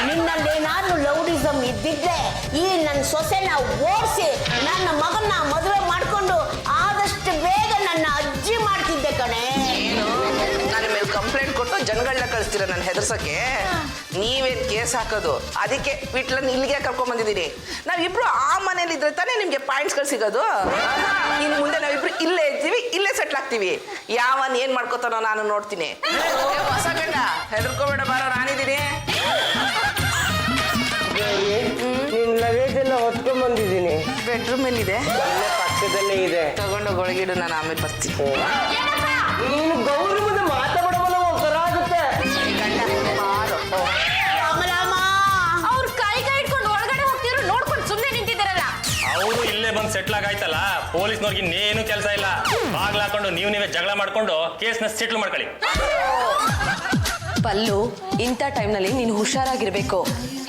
S4: ನಿನ್ನಲ್ಲೇನಾದ್ರೂ ಲೌಡಿಸಮ್ ಇದ್ದಿದ್ರೆ ಈ ನನ್ನ ಸೊಸೆನ ಓಡಿಸಿ ನನ್ನ ಮಗನ್ನ ಮದುವೆ ಮಾಡ್ಕೊಂಡು ಆದಷ್ಟು ಬೇಗ ನನ್ನ ಅಜ್ಜಿ ಮಾಡ್ತಿದ್ದೆ ಕಣೆ.
S3: ನನ್ನ ಮೇಲೆ ಕಂಪ್ಲೇಂಟ್ ಕೊಟ್ಟು ಜನಗಳನ್ನ ಕಳಿಸ್ತೀರ ನನ್ನ ಹೆದರ್ಸಕ್ಕೆ? ನೀವೇನ್ ಕೇಸ್ ಹಾಕೋದು? ಅದಕ್ಕೆ ವಿಟ್ಲನ್ನ ಇಲ್ಲಿಗೆ ಕರ್ಕೊಂಡ್ ಬಂದಿದ್ದೀನಿ. ನಾವಿಬ್ರು ಆ ಮನೇಲಿ ಇದ್ರೆ ತಾನೇ ನಿಮ್ಗೆ ಪಾಯಿಂಟ್ಸ್ಗಳು ಸಿಗೋದು. ಇನ್ನು ಮುಂದೆ ನಾವಿಬ್ರು ಇಲ್ಲೇ ಇರ್ತೀವಿ, ಇಲ್ಲೇ ಸೆಟ್ಲ್ ಆಗ್ತೀವಿ. ಯಾವನ್ ಏನ್ ಮಾಡ್ಕೋತಾನೋ ನಾನು ನೋಡ್ತೀನಿ. ಹೊಸ ಗಂಡ ಹೆದರ್ಕೋಬೇಡ, ಬಾರೋ, ನಾನಿದ್ದೀನಿ.
S5: ನಿನ್ ಲಗೇಜ್ ಎಲ್ಲ ಹೊತ್ಕೊಂಡ್ ಬಂದಿದ್ದೀನಿ.
S3: ಬೆಡ್ರೂಮ್ ಎಲ್ಲಿದೆ?
S5: ಪಕ್ಕದಲ್ಲೇ ಇದೆ.
S3: ತಗೊಂಡು ಒಳಗಿಡು, ನಾನು ಆಮೇಲೆ ಬರ್ತೀನಿ.
S5: ನೀನು ಗೌರಿ ಮುಂದೆ ಮಾತಾಡೋಲ್ಲ, ಒಂಥರ ಆಗುತ್ತೆ.
S4: ಕಮಲಮ್ಮ,
S2: ಅವ್ರ ಕೈ ಇಟ್ಕೊಂಡು ಒಳಗಡೆ ಹೋಗ್ತಿದ್ರು ನೋಡ್ಕೊಂಡು ಸುಮ್ಮನೆ ನಿಂತಿದ್ದಾರಲ್ಲ.
S8: ಅವರು ಇಲ್ಲೇ ಬಂದು ಸೆಟ್ಲ್ ಆಗಾಯ್ತಲ್ಲ, ಪೊಲೀಸ್ನವ್ರಿಗೆ ಇನ್ನೇನು ಕೆಲಸ ಇಲ್ಲ. ಬಾಗ್ಲ ಹಾಕೊಂಡು ನೀವೇ ಜಗಳ ಮಾಡ್ಕೊಂಡು ಕೇಸ್ನ ಸೆಟ್ಲ್ ಮಾಡ್ಕೊಳ್ಳಿ.
S1: ಪಲ್ಲು, ಇಂಥ ಟೈಮ್ನಲ್ಲಿ ನೀನು ಹುಷಾರಾಗಿರ್ಬೇಕು.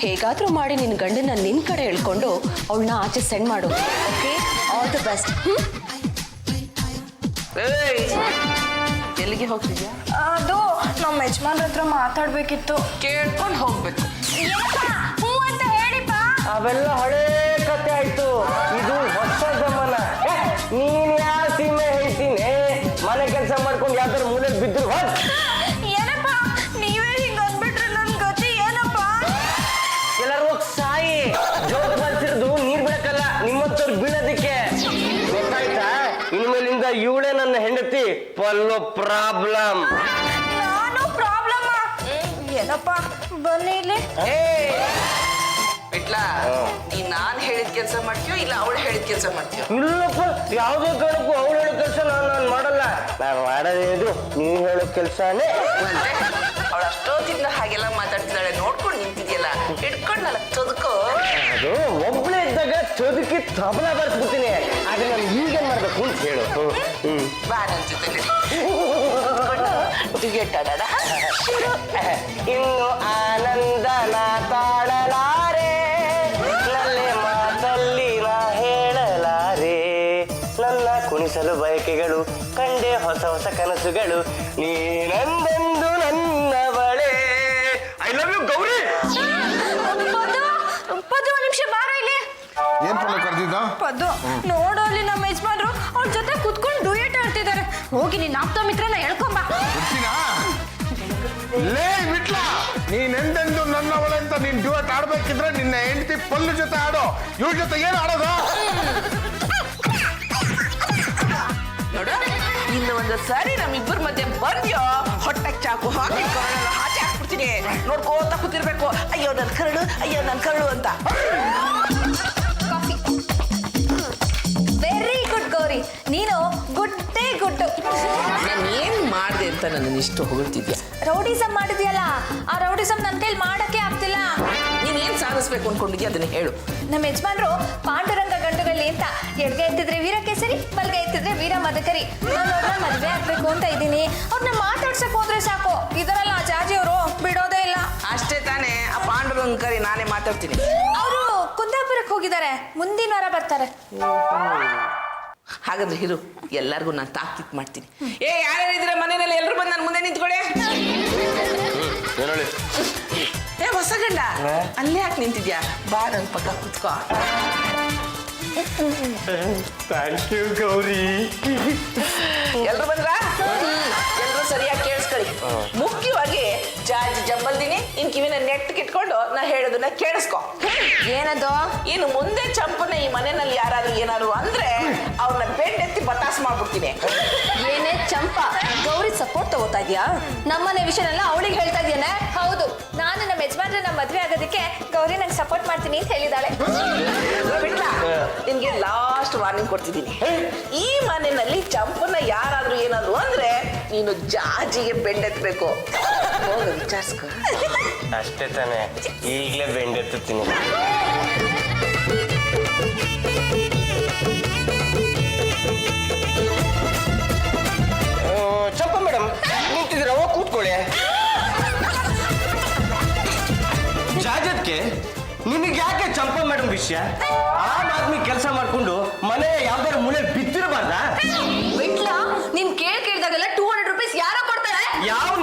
S1: ಹೇಗಾದ್ರೂ ಮಾಡಿ ನಿನ್ನ ಗಂಡನ ನಿನ್ ಕಡೆ ಎಳ್ಕೊಂಡು ಅವಳನ್ನ ಆಚೆ ಸೆಂಡ್ ಮಾಡು. Okay, all the best.
S3: ಎಲ್ಲಿಗೆ ಹೋಗ್ತಿದ್ಯಾ?
S2: ಅದು ನಮ್ಮ ಯಜಮಾನ್ರ ಹತ್ರ ಮಾತಾಡ್ಬೇಕಿತ್ತು.
S3: ಕೇಳ್ಕೊಂಡು ಹೋಗ್ಬೇಕು.
S2: ಹ್ಞೂ ಅಂತ ಹೇಳಿಪ್ಪ.
S5: ಅವೆಲ್ಲ ಹಳೇ ಕತೆ ಆಯ್ತು, ಇದು ಹೊಸ ಜಮಾನ. ನೀನ್ ಯಾವ ಸೀಮೆ ಹೇಳ್ತೀನಿ, ಮನೆ ಕೆಲಸ ಪಲ್ಲು ಪ್ರಾಬ್ಲಮ್.
S2: ನಾನು ಪ್ರಾಬ್ಲಮ್ ಏನಪ್ಪ ಬನ್ನಿ ಇಲ್ಲಿ.
S3: ಬಿಟ್ಲಾ ನೀ ನಾನ್ ಹೇಳಿದ ಕೆಲಸ ಮಾಡ್ತೀಯೋ ಇಲ್ಲ ಅವಳು ಹೇಳಿದ ಕೆಲಸ ಮಾಡ್ತೀಯೋ?
S5: ಇಲ್ಲಪ್ಪ, ಯಾವುದೇ ಕಾರಣಕ್ಕೂ ಅವ್ಳು ಹೇಳೋ ಕೆಲಸ ನಾನು ಮಾಡಲ್ಲ. ನಾನು ಮಾಡೋದೇ ಇದು ನೀನು ಹೇಳೋ ಕೆಲಸನೇ.
S3: ಅವಳು ಅಷ್ಟೊತ್ತಿಂದ ಹಾಗೆಲ್ಲ ಮಾತಾಡ್ತಿದ್ದಾಳೆ, ನೋಡ್ಕೊಂಡು ನಿಂತಿದ್ಯಲ್ಲ, ಹಿಡ್ಕೊಂಡು ನನಗೆ ತೊದಕೋ.
S5: ಅದು ಒಬ್ಬಳೇ ಇದ್ದಾಗ ಚದುಕಿ ತಬಲ ಬರ್ಸ್ಬಿಡ್ತೀನಿ. ಆದ್ರೆ ನಾನು ಈಗೇನ್ ಮಾಡ್ಬೇಕು ಅಂತ ಹೇಳು.
S3: ಬಾ ನನ್ನ ಜೊತೆಲಿ ಟಿಕೆಟ್ ಆಡೋಣ.
S5: ಇನ್ನು ಆನಂದನ ತಾಳಲಾರೆ, ನಲ್ಲೆ ಮಾತಲ್ಲಿ ನಾ ಹೇಳಲಾರೆ, ನನ್ನ ಕುಣಿಸಲು ಬಯಕೆಗಳು ಕಂಡೆ ಹೊಸ ಹೊಸ ಕನಸುಗಳು, ನೀನಂದೆಂದು ನನ್ನವಳೇ. I love you Gauri.
S2: Paddu ಒಂದ್ ನಿಮಿಷ ಬಾರ ಇಲ್ಲಿ.
S6: ಏನ್ ಪಲ್ಲೆ ಕರೆದಿದ್ದ?
S2: ಪದ್ದು ನೋಡು ಅಲ್ಲಿ ನಮ್ಮ ಯಜಮಾನ್ರು ಅವ್ರ ಜೊತೆ ಕುತ್ಕೊಂಡು ಡುಯೆಟ್ ಆಡ್ತಿದ್ದಾರೆ. ಹೋಗಿ ನಿನ್ನ ಆಪ್ತ ಮಿತ್ರನ ಹೇಳ್ಕೊಂಬ.
S6: ಬಿಡ್ತೀನಾ? ಲೇ ಬಿಟ್ಲಾ, ನೀನೆಂದೆಂದು ನನ್ನವಳೆ ಅಂತ ನೀನ್ ಡ್ಯೂಯೆಟ್ ಆಡ್ಬೇಕಿದ್ರೆ ನಿನ್ನ ಹೆಂಡತಿ ಪಲ್ಲು ಜೊತೆ ಆಡೋ. ಇವ್ರ ಜೊತೆ ಏನ್ ಆಡೋದು?
S3: ನೋಡು, ಇನ್ನು ಒಂದು ಸಾರಿ ನಮ್ಮಿಬ್ಬರ ಮಧ್ಯೆ ಬಂದ್ಯೋ ಹೊಟ್ಟೆ ಚಾಕು ಹಾಕಿ ಕರಳೆಲ್ಲ ಆಚೆ ಹಾಕ್ಬಿಡ್ತೀನಿ. ನೋಡ್ಕೋತ ಕೂತಿರ್ಬೇಕು, ಅಯ್ಯೋ ನನ್ ಕರಳು, ಅಯ್ಯೋ ನನ್ ಕರಳು ಅಂತ.
S2: ವೆರಿ ಗುಡ್ ಗೌರಿ, ನೀನು ಗುಡ್ಡೇ ಗುಡ್ಡು.
S3: ನಾನು ಏನ್ ಮಾಡ್ದೆ ಅಂತ ನನ್ನ ಇಷ್ಟು ಹೊಗಳ್ತಿದ್ಯಾ?
S2: ರೌಡಿಸಮ್ ಮಾಡಿದ್ಯಲ್ಲ, ಆ ರೌಡಿಸಮ್ ನನ್ನ ಕೈಲಿ ಮಾಡಕ್ಕೆ ಆಗ್ತಿಲ್ಲ.
S3: ನೀನ್ ಏನ್ ಸಾಧಿಸ್ಬೇಕು ಅನ್ಕೊಂಡಿದ್ಯಾ ಅದನ್ನ ಹೇಳು.
S2: ನಮ್ಮ ಯಜಮಾನ್ರು ಪಾಂಡುರಂಗ ಗಂಡುಗಲ್ಲಿ ಅಂತ ಎಡ್ಗೆ ಎತ್ತಿದ್ರೆ ವೀರ ಕೇಸರಿ, ಬಲ್ಗೆ ಎತ್ತಿದ್ರೆ ವೀರ ಮದಕರಿ. ನಾನು ಅವ್ರನ್ನ ಮದ್ವೆ ಆಗ್ಬೇಕು ಅಂತ ಇದ್ದೀನಿ. ಅವ್ರನ್ನ ಮಾತಾಡ್ಸಕ್ ಹೋದ್ರೆ ಸಾಕು, ಇದರಲ್ಲ ಆ ಜಾಜಿ ಅವರು ಬಿಡೋದೇ ಇಲ್ಲ.
S3: ಅಷ್ಟೇ ತಾನೇ, ಆ ಪಾಂಡುರಂಗ ಕರಿ ನಾನೇ ಮಾತಾಡ್ತೀನಿ.
S2: ಅವರು ಕುಂದಾಪುರಕ್ಕೆ ಹೋಗಿದ್ದಾರೆ, ಮುಂದಿನ ವಾರ ಬರ್ತಾರೆ.
S3: ಹಾಗಾದ್ರೆ ಹಿರು, ಎಲ್ಲರಿಗೂ ನಾನು ತಾಕೀತ್ ಮಾಡ್ತೀನಿ. ಯಾರ್ಯಾರಿದ್ರೆ ಮನೆಯಲ್ಲಿ ಎಲ್ಲರೂ ಬಂದು ನನ್ನ ಮುಂದೆ ನಿಂತ್ಕೊಳ್ಳಿ. ಹೊಸ ಗಂಡ ಅಲ್ಲೇ ಯಾಕೆ ನಿಂತಿದ್ಯಾ? ಬಾ ನನ್ನ ಪಕ್ಕ ಕುತ್ಕೋ.
S5: Thank you Gauri.
S3: ಎಲ್ರು ಬಂದ್ರ? ಎಲ್ರು ಸರಿಯಾಗಿ ಕೇಳಿಸ್ಕೊಳ್ಳಿ. ಮುಖ್ಯವಾಗಿ ಜಾಜಿ ಜಂಬಲ್ದಿನಿ ನಿನ್ ಕಿವಿನ ನೆಟ್ಟಿಗೆ ಇಟ್ಕೊಂಡು ನಾ ಹೇಳೋದನ್ನ ಕೇಳಿಸ್ಕೊ.
S2: ಏನದು?
S3: ಇನ್ನು ಮುಂದೆ ಚಂಪನ ಈ ಮನೆಯಲ್ಲಿ ಯಾರಾದ್ರೂ ಅಂದ್ರೆ ಅವ್ರನ್ನ ಬೆಂಡೆತ್ತಿ ಬತಾಸ್ ಮಾಡ್ಬಿಡ್ತೀನಿ.
S2: ಏನೇ ಚಂಪಾ, ಗೌರಿ ಸಪೋರ್ಟ್ ತಗೋತಾ ಇದ್ಯಾ? ನಮ್ಮನೆ ವಿಷಯನೆಲ್ಲ ಅವಳಿಗೆ ಹೇಳ್ತಾ ಇದ್ಯಾನೆ? ಹೌದು, ನಾನು ನಮ್ಮ ಯಜಮಾನ್ರೆ ನಮ್ಮ ಮದ್ವೆ ಆಗೋದಕ್ಕೆ ಗೌರಿ ನಂಗೆ ಸಪೋರ್ಟ್ ಮಾಡ್ತೀನಿ ಅಂತ ಹೇಳಿದಾಳೆ.
S3: ಬಿಟ್ಲಾ, ನಿನ್ಗೆ ಲಾಸ್ಟ್ ವಾರ್ನಿಂಗ್ ಕೊಡ್ತಿದ್ದೀನಿ. ಈ ಮನೆಯಲ್ಲಿ ಚಂಪನ ಯಾರಾದ್ರೂ ಏನಾದ್ರು ಅಂದ್ರೆ ನೀನು ಜಾಜಿಗೆ ಬೆಂಡೆತ್ಬೇಕು. ಹೋಗ ವಿಚಾರಿಸ್ಕೊ.
S5: ಅಷ್ಟೇ ತಾನೆ, ಈಗಲೇ ಬೆಂಡೆತ್ತುತ್ತೀನಿ. ಚಂಪ ಮೇಡಮ್ ನಿಂತಿದ್ದೀರ, ಹೋಗಿ ಕೂತ್ಕೊಳ್ಳಿ. ಜಾಜತ್ಗೆ ನಿನಗೆ ಯಾಕೆ ಚಂಪ ಮೇಡಮ್ ವಿಷಯ? ಆಮ್ ಆದ್ಮಿ ಕೆಲಸ ಮಾಡ್ಕೊಂಡು ಮನೆ ಯಾವ್ದಾದ್ರು ಮೂಲೆ ಬಿದ್ದಿರಬಾರ್ದ?
S2: ಬಿಟ್ಲಾ, ನೀನ್ ಕೇಳ್ದಾಗೆಲ್ಲ 200 ರೂಪೀಸ್ ಯಾರೋ ಕೊಡ್ತಾರೆ.
S5: ಯಾವ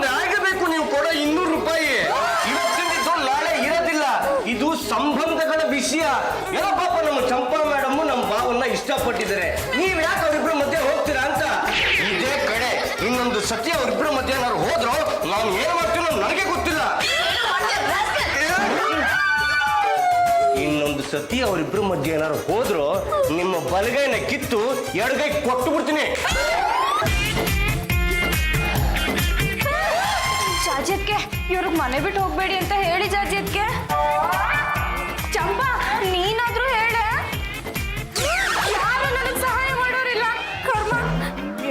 S5: ಬೇಕು ನೀವು ಕೊಡೋ 200 ರೂಪಾಯಿ? ಇವತ್ತಿಂದಿದ್ದು ನಾಳೆ ಇರೋದಿಲ್ಲ. ಇದು ಸಂಬಂಧಗಳ ವಿಷಯ. ಏನೋ ಪಾಪ ನಮ್ಮ ಚಂಪಾ ಮೇಡಮ್ ನಮ್ಮ ಭಾವನ್ನ ಇಷ್ಟಪಟ್ಟಿದ್ದಾರೆ. ನೀವ್ ಯಾಕೆ ಅವ್ರಿಬ್ರು ಮಧ್ಯೆ ಹೋಗ್ತೀರಾ ಅಂತ. ಇದೇ ಕಡೆ ಇನ್ನೊಂದು ಸತಿ ಅವ್ರಿಬ್ರು ಮಧ್ಯೆ ಏನಾದ್ರು ಹೋದ್ರು ನಾನು ಏನ್ ಮಾಡ್ತೀನೋ ನನಗೆ ಗೊತ್ತಿಲ್ಲ. ಇನ್ನೊಂದು ಸತಿ ಅವರಿಬ್ರು ಮಧ್ಯೆ ಏನಾದ್ರು ಹೋದ್ರು ನಿಮ್ಮ ಬಲಗೈನ ಕಿತ್ತು ಎಡಗೈ ಕೊಟ್ಟು ಬಿಡ್ತೀನಿ.
S2: ಜಾಜಿಯತ್ಗೆ ಇವ್ರಿಗೆ ಮನೆ ಬಿಟ್ಟು ಹೋಗ್ಬೇಡಿ ಅಂತ ಹೇಳಿ. ಜಾಜಿಯತ್ಗೆ ಚಂಪಾ, ನೀನಾದ್ರೂ ಹೇಳ. ಯಾರು ನನಗೆ ಸಹಾಯ ಮಾಡೋರಿಲ್ಲ. ಕರ್ಮ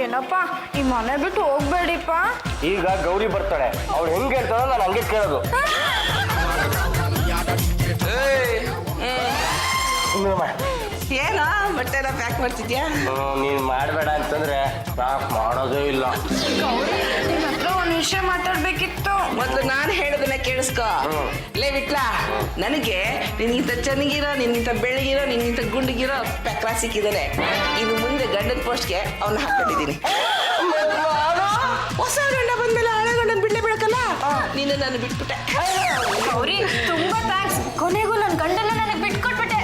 S2: ಏನಪ್ಪ, ಈ ಮನೆ ಬಿಟ್ಟು ಹೋಗ್ಬೇಡಿಪ್ಪ.
S5: ಈಗ ಗೌರಿ ಬರ್ತಾಳೆ, ಅವ್ಳು ಹೆಂಗೆ ಹೇಳ್ತಾಳೋ ನಾನು ಹಂಗೆ ಕೇಳೋದು.
S3: ಏನ ಬಟ್ಟೆನ ಪ್ಯಾಕ್ ಮಾಡ್ತಿದ್ಯಾ?
S5: ನೀನ್ ಮಾಡಬೇಡ ಅಂತಂದ್ರೆ ಪ್ಯಾಕ್ ಮಾಡೋದೇ ಇಲ್ಲ.
S2: ಗೌರಿ, ನಿನ್ನ ಹತ್ರ ಒಂದು ವಿಷಯ ಮಾತಾಡ್ಬೇಕಿತ್ತು.
S3: ಮೊದ್ಲು ನಾನು ಹೇಳೋದನ್ನ ಕೇಳಿಸ್ಕೊ. ಲೇ ಬಿಟ್ಲಾ, ನನಗೆ ನಿನ್ನಿಂತ ಚೆನ್ನಾಗಿರೋ, ನಿನ್ನಿಂತ ಬೆಳಗಿರೋ, ನಿನ್ನಿಂತ ಗುಂಡಿಗಿರೋ ಪೆಕ್ರ ಸಿಕ್ಕಿದ್ದಾನೆ. ಇನ್ನು ಮುಂದೆ ಗಂಡನ ಪೋಸ್ಟ್ಗೆ ಅವನ್ನ ಹಾಕೊಂಡಿದ್ದೀನಿ. ಹೊಸ ಗಂಡ ಬಂದ್ಮೇಲೆ ಹಳೆ ಗಂಡನ ಬಿಡ್ಲೇ ಬಿಡಕಲ್ಲ, ನೀನು ನಾನು ಬಿಟ್ಬಿಟ್ಟೆ.
S2: ಗೌರಿ, ತುಂಬಾ ಥ್ಯಾಂಕ್ಸ್. ಕೊನೆಗೂ ನನ್ನ ಗಂಡನ ನನಗೆ ಬಿಟ್ಕೊಟ್ಬಿಟ್ಟೆ.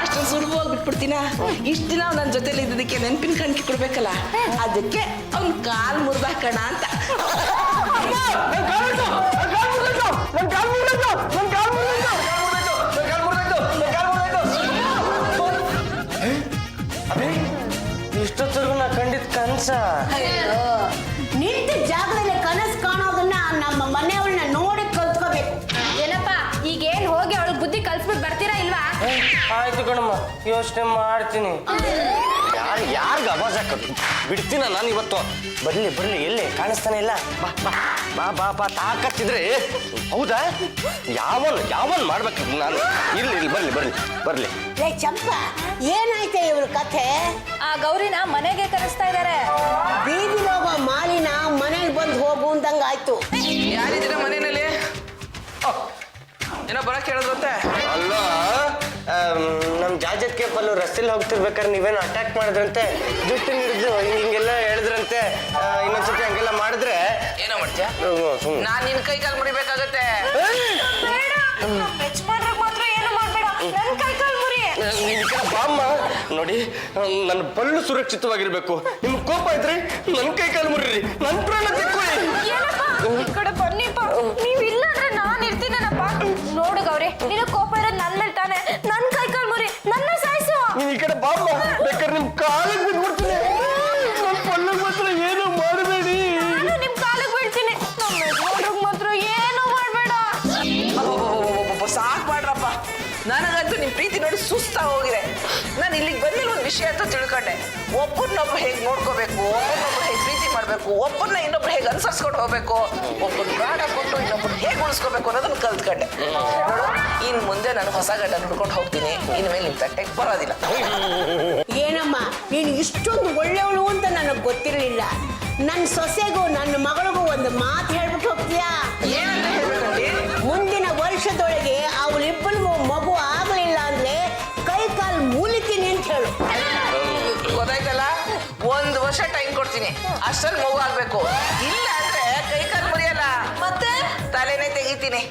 S3: ಅಷ್ಟು ಸುಲಭವಾಗಿ ಬಿಟ್ಬಿಡ್ತೀನ? ಇಷ್ಟು ದಿನ ನನ್ನ ಜೊತೆಲಿ ಇದ್ದದಕ್ಕೆ ನೆನಪಿನ ಕಾಣಿಕೆ ಕೊಡ್ಬೇಕಲ್ಲ, ಅದಕ್ಕೆ ಅವ್ನ ಕಾಲ್ ಮುರಿದಾಕಣ ಅಂತ.
S5: ಇಷ್ಟೊತ್ತರೆಗೂ ನಾ ಕಂಡಿದ್ ಕನ್ಸ ಕನ್ಸ
S4: ಅಯ್ಯೋ, ನಿಂತ ಜಾಗದಲ್ಲಿ ಕನಸು ಕಾಣೋದನ್ನ ನಮ್ಮ ಮನೆಯವ್ಳನ್ನ ನೋಡಿ ಕಲ್ತ್ಕೋಬೇಕು.
S2: ಏನಪ್ಪ ಈಗೇನ್ ಹೋಗಿ ಅವಳಿಗೆ ಬುದ್ಧಿ ಕಲ್ಸ್ಬಿಟ್ಟು ಬರ್ತೀರಾ ಇಲ್ವಾ?
S5: ಆಯ್ತು ಕಣಮ್ಮ, ಯೋಚನೆ ಮಾಡ್ತೀನಿ. ಯಾರ್ಗ ಅವಾಜ್ ಹಾಕೋದು ಬಿಡ್ತೀನ ನಾನು ಇವತ್ತು. ಬರ್ಲಿ ಎಲ್ಲಿ ಕಾಣಿಸ್ತಾನೆ ಇಲ್ಲ. ಬಾ ಬಾ ಬಾ ಬಾ ಬಾ ತಾಕತ್ತಿದ್ರೆ. ಹೌದಾ, ಯಾವನ್ ಮಾಡ್ಬೇಕು ನಾನು. ಇರ್ಲಿ ಬರ್ಲಿ.
S4: ಲೇ ಚಂಪ, ಏನಾಯ್ತೆ ಇವ್ರ ಕಥೆ?
S2: ಆ ಗೌರಿನ ಮನೆಗೆ ಕರೆಸ್ತಾ ಇದಾರೆ.
S4: ಬೀದಿಗೆ ಹೋಗೋ ಮಾಲಿನ ಮನೆಗೆ ಬಂದು ಹೋಗು ಅಂದಂಗ ಆಯ್ತು.
S3: ಯಾರಿದ್ದೀರ ಮನೆಯಲ್ಲಿ? ಏನೋ ಬರಕ್ ಹೇಳಿದ್ರಂತೆ.
S5: ಅಲ್ಲ, ನಮ್ ಜಾಜತ್ಗೆ ಪಲ್ಲು ರಸ್ತೆಲಿ ಹೋಗ್ತಿರ್ಬೇಕಾದ್ರೆ ನೀವೇನು ಅಟ್ಯಾಕ್ ಮಾಡಿದ್ರಂತೆ, ಜುಟ್ಟು ಹಿಡಿದು ಹಿಂಗೆಲ್ಲ ಹೇಳಿದ್ರಂತೆ. ಇನ್ನೊಂದ್ಸತಿ ಹಂಗೆಲ್ಲ ಮಾಡಿದ್ರೆ
S3: ಏನೋ ಮಾಡ್ತೀಯ? ನಾನ್ ನಿನ್ ಕೈ ಕಾಲು ಮುರಿಬೇಕಾಗತ್ತೆ.
S2: ಮಾತ್ರ ಏನು ಮಾಡ್ಬೇಡ, ನನ್ ಕೈ ಕಾಲ್ ಮುರಿ.
S5: ಈ ಕಡೆ ಬಾಮ್ಮ ನೋಡಿ, ನನ್ನ ಪಲ್ಲು ಸುರಕ್ಷಿತವಾಗಿರ್ಬೇಕು. ನಿಮ್ಗೆ ಕೋಪ ಇದ್ರಿ ನನ್ ಕೈ ಕಾಲು ಮುರಿರಿ, ನನ್ ಪ್ರಾಣ ತೆಕ್ಕೊಳ್ಳಿ.
S2: ಈ ಕಡೆ ಬನ್ನಿಪ್ಪ, ನೀವ್ ಇಲ್ಲ ಅಂದ್ರೆ ನಾನ್ ಇರ್ತೀನಪ್ಪ. ನೋಡು ಗೌರಿ, ನಿನ್ನ ಕೋಪ ಇರೋದು ನನ್ ಮೇಲೆ ತಾನೆ. ನನ್ ಕೈ ಕಾಲ್ ಮುರಿ, ನನ್ನ ಸಾಯಿಸು.
S5: ನೀನ್ ಈ ಕಡೆ ಬಾಮ್ಮ, ಬೇಕಾದ್ರೆ ನಿಮ್ ಕಾಲಿಗೆ ಬಿದ್ಬಿಡ್ತೀನಿ. ನನ್ ಪಲ್ಲು ಮಾತ್ರ ಏನು ಮಾಡಬೇಡಿ.
S2: ನಾನು ನಿಮ್ ಕಾಲಿಗೆ ಬೀಳ್ತೀನಿ. ನಮ್ಮ ಯಜಮಾನ್ರಿಗೆ ಮಾತ್ರ ಏನು ಮಾಡ್ಬೇಡ.
S3: ಸಾಕ್ ಮಾಡ್ರಪ್ಪ. ನನಗಂತೂ ನಿಮ್ ಪ್ರೀತಿ ನೋಡಿ ಸುಸ್ತಾ ಹೋಗಿದೆ. ನಾನು ಇಲ್ಲಿಗೆ ಬಂದಿಲ್ಲ ಒಂದು ವಿಷಯ ಅಂತ ತಿಳ್ಕೊಂಡೆ. ಒಬ್ಬರನ್ನೊಬ್ರು ಹೇಗೆ ನೋಡ್ಕೋಬೇಕು, ಒಬ್ಬರನ್ನೊಬ್ರು ಹೇಗೆ ಪ್ರೀತಿ ಮಾಡ್ಬೇಕು, ಒಬ್ಬರನ್ನ ಇನ್ನೊಬ್ರು ಹೇಗೆ ಅನುಸರಿಸ್ಕೊಂಡು ಹೋಗ್ಬೇಕು, ಒಬ್ಬರು ಪ್ರಾಣ ಕೊಟ್ಟು ಇನ್ನೊಬ್ರು ಹೇಗೆ ಉಳಿಸ್ಕೋಬೇಕು ಅನ್ನೋದನ್ನ ಕಲ್ತ್ಕೊಂಡೆ. ನೋಡು, ಇನ್ ಮುಂದೆ ನಾನು ಹೊಸ ಗಂಡ ನೋಡ್ಕೊಂಡು ಹೋಗ್ತೀನಿ. ಇನ್ಮೇಲೆ ನಿಮ್ ತಟ್ಟೆಗೆ ಬರೋದಿಲ್ಲ.
S4: ಏನಮ್ಮ, ನೀನು ಇಷ್ಟೊಂದು ಒಳ್ಳೆಯವಳು ಅಂತ ನನಗೆ ಗೊತ್ತಿರಲಿಲ್ಲ. ನನ್ನ ಸೊಸೆಗೂ ನನ್ನ ಮಗಳಿಗೂ ಒಂದು ಮಾತು ಹೇಳ್ಬಿಟ್ಟು ಹೋಗ್ತೀಯಾ?
S3: ಏನಂತ ಹೇಳ್ಬೇಕಂడి?
S4: ಮುಂದಿನ ವರ್ಷದೊಳಗೆ ಅವಳಿಬ್ಬರಿಗೂ ಮಗು ಆಗಲಿಲ್ಲ ಅಂದ್ರೆ ಕೈ ಕಾಲು ಮೂಲಿತೀನಿ ಅಂತ ಹೇಳು.
S3: ಗೊತ್ತಾಯ್ತಲ್ಲ, 1 ವರ್ಷ ಟೈಮ್ ಕೊಡ್ತೀನಿ. ಅಷ್ಟ್ರಲ್ಲಿ ಮಗು ಆಗ್ಬೇಕು. ಇಲ್ಲ ಅಂದ್ರೆ ಕೈ ಕಾಲು ಮುರಿಯಲ್ಲ, ಮತ್ತೆ ತಲೆನೇ ತೆಗಿತೀನಿ.